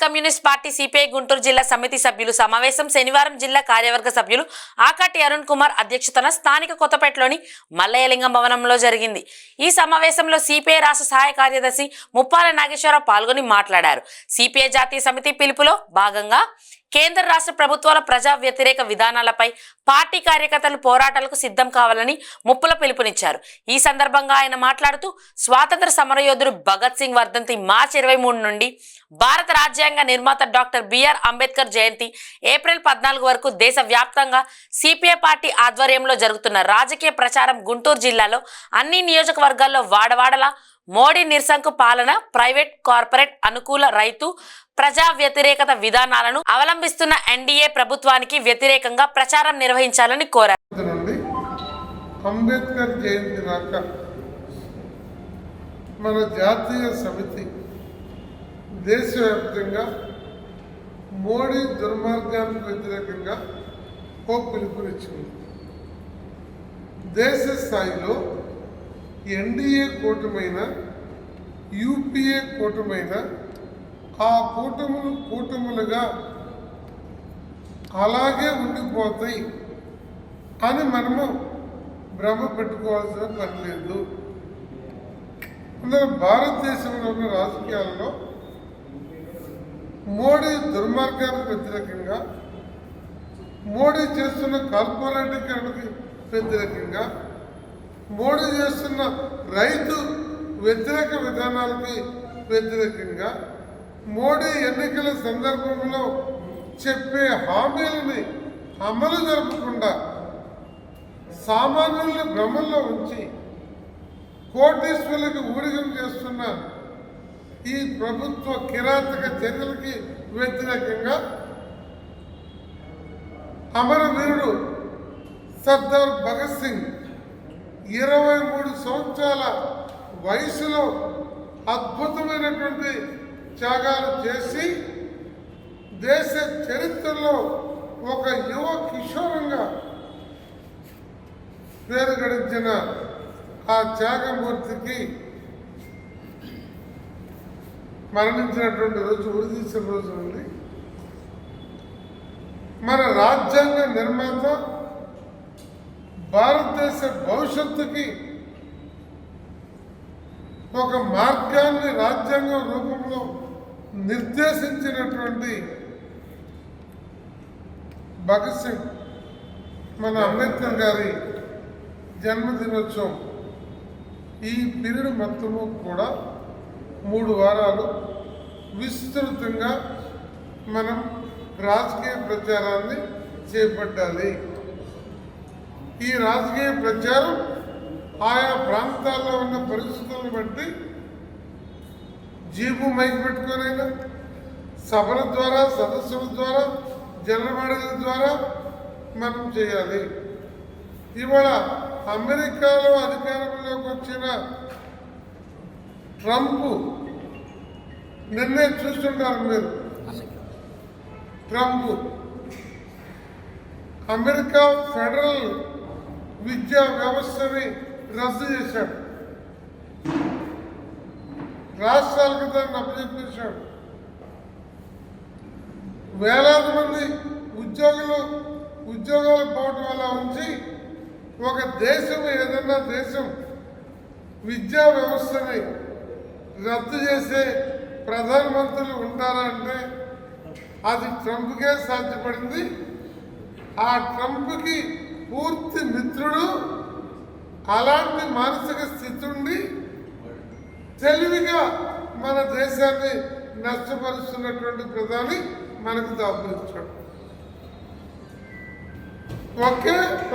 Communist party CPI Guntur జిల్లా సమితి సభ్యులు సమావేశం శనివారం జిల్లా కార్యవర్గ సభ్యులు ఆకాటి అరుణ్ కుమార్ అధ్యక్షతన స్థానిక కొత్తపేటలోని మల్లయ్యలింగం భవనంలో జరిగింది. ఈ సమావేశంలో సిపిఐ రాష్ట్ర సహాయ కార్యదర్శి ముప్పాల నాగేశ్వరరావు పాల్గొని మాట్లాడారు. సిపిఐ జాతీయ సమితి పిలుపులో భాగంగా కేంద్ర రాష్ట్ర ప్రభుత్వాల ప్రజా వ్యతిరేక విధానాలపై పార్టీ కార్యకర్తలు పోరాటాలకు సిద్ధం కావాలని ముప్పుల పిలుపునిచ్చారు. ఈ సందర్భంగా ఆయన మాట్లాడుతూ స్వాతంత్ర సమరయోధుడు భగత్ సింగ్ వర్ధంతి మార్చి 23 నుండి భారత రాజ్యాంగ నిర్మాత డాక్టర్ బిఆర్ అంబేద్కర్ జయంతి ఏప్రిల్ 14 వరకు దేశవ్యాప్తంగా సిపిఐ పార్టీ ఆధ్వర్యంలో జరుగుతున్న రాజకీయ ప్రచారం గుంటూరు జిల్లాలో అన్ని నియోజకవర్గాల్లో వాడవాడలా మోడీ నిరసనకు పాలన, ప్రైవేట్ కార్పొరేట్ అనుకూల రైతు ప్రజా వ్యతిరేకత విధానాలను అవలంబిస్తున్న ఎన్డీఏ ప్రభుత్వానికి వ్యతిరేకంగా ప్రచారం నిర్వహించాలని కోరారు. అంబేద్కర్ జయంతి నాక మన జాతీయ సమితి దేశవ్యాప్తంగా మోడీ దుర్మార్గానికి వ్యతిరేకంగా ఓ పిలుపునిచ్చింది. దేశ స్థాయిలో ఎన్డీఏ కూటమైన యూపీఏ కూటమైన ఆ కూటములుగా అలాగే ఉండిపోతాయి అని మనము భ్రమ పెట్టుకోవాల్సిన పని లేదు. అందులో భారతదేశంలో ఉన్న రాజకీయాల్లో మోడీ దుర్మార్గానికి వ్యతిరేకంగా, మోడీ చేస్తున్న కార్పొరేటీకరణకి వ్యతిరేకంగా, మోడీ చేస్తున్న రైతు వ్యతిరేక విధానాలకి వ్యతిరేకంగా, మోడీ ఎన్నికల సందర్భంలో చెప్పే హామీలని అమలు జరపకుండా సామాన్యుల్ని భ్రమల్లో ఉంచి కోటీశ్వరులకు ఊడిగం చేస్తున్న ఈ ప్రభుత్వ కిరాతక చర్యలకి వ్యతిరేకంగా అమరవీరుడు సర్దార్ భగత్ సింగ్ 23 సంవత్సరాల వయసులో అద్భుతమైనటువంటి త్యాగాలు చేసి దేశ చరిత్రలో ఒక యువ కిషోరంగా పేరు గడించిన ఆ త్యాగమూర్తికి మరణించినటువంటి రోజు ఉరిదీసిన రోజు ఉంది. మన రాజ్యాంగ నిర్మాత భారతదేశ భవిష్యత్తుకి ఒక మార్గాన్ని రాజ్యాంగం రూపంలో నిర్దేశించినటువంటి భగత్ సింగ్ మన అంబేద్కర్ గారి జన్మదినోత్సవం ఈ పీరియడ్ మొత్తము కూడా 3 వారాలు విస్తృతంగా మనం రాజకీయ ప్రచారాన్ని చేపట్టాలి. ఈ రాజకీయ ప్రచారం ఆయా ప్రాంతాల్లో ఉన్న పరిస్థితులను బట్టి జీబు మైక్ పెట్టుకోనైనా, సభల ద్వారా, సదస్సుల ద్వారా, జనవాడల ద్వారా మనం చేయాలి. ఇవాళ అమెరికాలో అధికారంలోకి వచ్చిన ట్రంప్, నిన్నే చూస్తుంటారు మీరు, ట్రంప్ అమెరికా ఫెడరల్ విద్యా వ్యవస్థని రద్దు చేశాడు. రాష్ట్రాలకు దాన్ని అప్పచెప్పేశాడు. వేలాది మంది ఉద్యోగాలు పోవటం వల్ల ఉంచి ఒక దేశం, ఏదన్నా దేశం విద్యా వ్యవస్థని రద్దు చేసే ప్రధానమంత్రులు ఉంటారా అంటే అది ట్రంప్కే సాధ్యపడింది. ఆ ట్రంప్కి పూర్తి మిత్రుడు, అలాంటి మానసిక స్థితి ఉండి తెలివిగా మన దేశాన్ని నష్టపరుస్తున్నటువంటి ప్రధాని మనకు దాపురించాడు.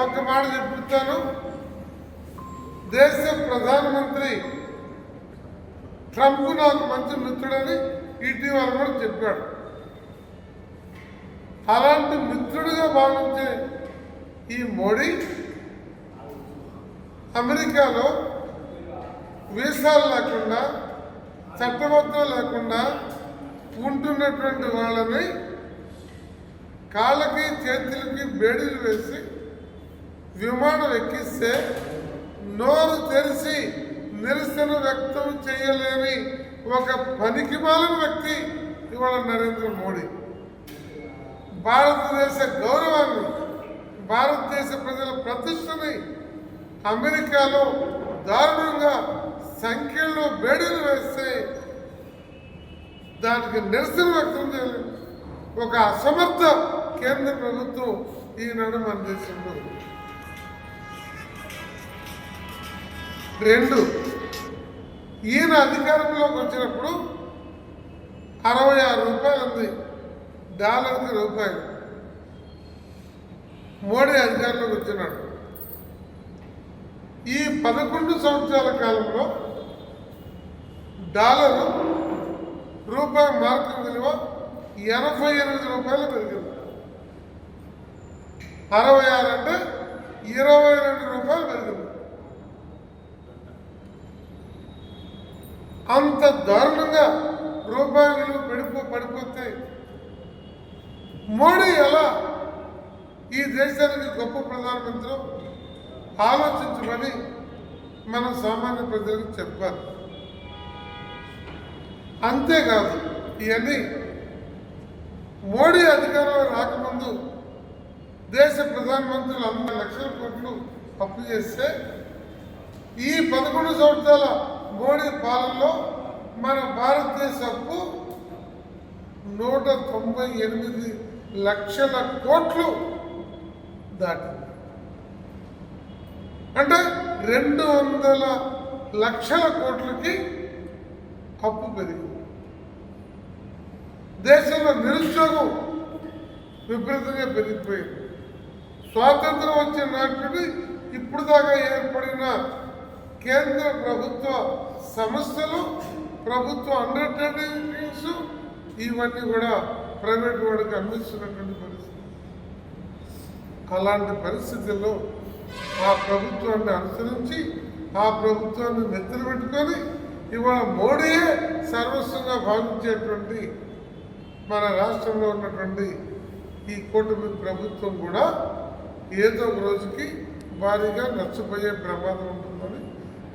ఒక్క మాట చెప్తాను, దేశ ప్రధానమంత్రి ట్రంప్ నాకు మంచి మిత్రుడని ఇటీవల కూడా చెప్పాడు. అలాంటి మిత్రుడిగా భావించే ఈ మోడీ అమెరికాలో వీసాలు లేకుండా, చట్టబద్ధం లేకుండా ఉంటున్నటువంటి వాళ్ళని కాళ్ళకి చేతులకి బేడీలు వేసి విమానం ఎక్కిస్తే నోరు తెరిచి నిరసన వ్యక్తం చేయలేని ఒక పనికిమాలిన వ్యక్తి ఇవాళ నరేంద్ర మోడీ భారతదేశ గౌరవాన్ని, భారతదేశ ప్రజల ప్రతిష్టని అమెరికాలో దారుణంగా సంఖ్యల్లో బేడీలు వేస్తే దానికి నిరసన వ్యక్తం చేయలేదు ఒక అసమర్థ కేంద్ర ప్రభుత్వం ఈనాడు మన దేశంలో ఉంది. 2, ఈయన అధికారంలోకి వచ్చినప్పుడు 66 రూపాయలు ఉంది డాలర్కి రూపాయలు. మోడీ అధికారంలోకి వచ్చినాడు. ఈ 11 సంవత్సరాల కాలంలో డాలరు రూపాయి మార్కు విలువ 88 రూపాయలు పెరిగింది. 66 అంటే 22 రూపాయలు పెరిగింది. అంత దారుణంగా రూపాయి విలువ పడిపోతే మోడీ ఎలా ఈ దేశానికి గొప్ప ప్రధానమంత్రి ఆలోచించమని మనం సామాన్య ప్రజలకు చెప్పాలి. అంతేకాదు, ఇవన్నీ మోడీ అధికారంలో రాకముందు దేశ ప్రధానమంత్రులు 100 లక్షల కోట్లు అప్పు చేస్తే ఈ 11 సంవత్సరాల మోడీ పాలనలో మన భారతదేశ అప్పు 198 లక్షల కోట్లు దాటింది. అంటే 200 లక్షల కోట్లకి అప్పు పెరిగింది. దేశంలో నిరుద్యోగం విపరీతంగా పెరిగిపోయింది. స్వాతంత్రం వచ్చిన నాటి ఇప్పుడు దాకా ఏర్పడిన కేంద్ర ప్రభుత్వ సంస్థలు, ప్రభుత్వ అండర్టేకింగ్స్ ఇవన్నీ కూడా ప్రైవేట్ వాడికి అందిస్తున్నటువంటి పరిస్థితి. అలాంటి పరిస్థితుల్లో ఆ ప్రభుత్వాన్ని అనుసరించి ఆ ప్రభుత్వాన్ని నెత్తిన పెట్టుకొని ఇవాళ మోడీయే సర్వస్వంగా భావించేటువంటి మన రాష్ట్రంలో ఉన్నటువంటి ఈ కూటమి ప్రభుత్వం కూడా ఏదో ఒక రోజుకి భారీగా నష్టపోయే ప్రమాదం ఉంటుందని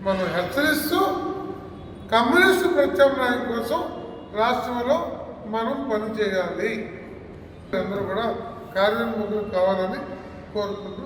మనం హెచ్చరిస్తూ కమ్యూనిస్టు ప్రత్యామ్నాయం కోసం రాష్ట్రంలో మనం పనిచేయాలి. అందరూ కూడా కార్యోన్ముఖులు కావాలని కోరుకుంటూ